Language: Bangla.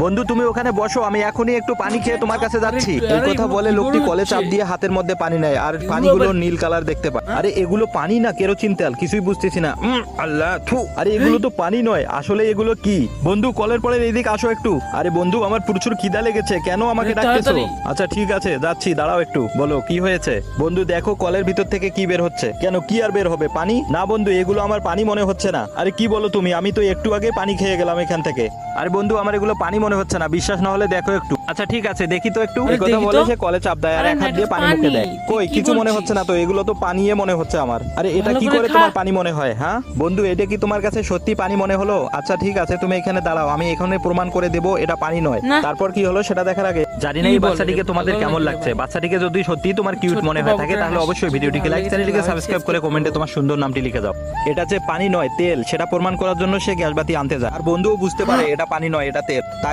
বন্ধু তুমি ওখানে বসো, আমি এখনই একটু পানি খেয়ে তোমার কাছে যাচ্ছি। এই কথা বলে লোকটি কলে চাপ দিয়ে হাতের মধ্যে পানি নেয়, আর পানিগুলো নীল কালার দেখতে পায়। আরে এগুলো পানি না কেরোসিন তেল, কিছুই বুঝতেছি না। আল্লাহ থু, আরে এগুলো তো পানি নয়, আসলে এগুলো কি? বন্ধু কলের পরে এইদিকে আসো একটু। আরে বন্ধু আমার প্রচুর খিদা লেগেছে, কেন আমাকে ডাকতেছো? আচ্ছা ঠিক আছে যাচ্ছি, দাঁড়াও একটু। বলো কি হয়েছে? বন্ধু দেখো কলের ভিতর থেকে কি বের হচ্ছে। কেন কি আর বের হবে? পানি না বন্ধু, এগুলো আমার পানি মনে হচ্ছে না। আরে কি বলো তুমি, আমি তো একটু আগে পানি খেয়ে গেলাম এখান থেকে। আরে বন্ধু আমার এগুলো পানি মনে হচ্ছে না, বিশ্বাস না হলে দেখো একটু। আচ্ছা ঠিক আছে দেখি তো একটু। এই কথা বলে সে কলে চাপ দেয় আর এক হাত দিয়ে পানি মুখে দেয়। কই কিছু মনে হচ্ছে না তো, এগুলো তো পানিয়ে মনে হচ্ছে আমার। আরে এটা কি করে তোমার পানি মনে হয়? হ্যাঁ বন্ধু এটা কি তোমার কাছে সত্যি পানি মনে হলো? আচ্ছা ঠিক আছে তুমি এখানে দাঁড়াও, আমি এখানে প্রমাণ করে দেবো এটা পানি নয়। তারপর কি হলো সেটা দেখার আগে জানি না এই বাচ্চাটিকে তোমাদের কেমন লাগছে। বাচ্চাটিকে যদি সত্যি তোমার কিউট মনে হয় থাকে তাহলে অবশ্যই ভিডিওটিকে লাইক, চ্যানেলটিকে সাবস্ক্রাইব করে কমেন্টে তোমার সুন্দর নামটি লিখে যাও। এটা যে পানি নয় তেল সেটা প্রমাণ করার জন্য সে গ্যাসবাতি আনতে যায়, আর বন্ধুও বুঝতে পারে এটা পানি নয় এটা তেল।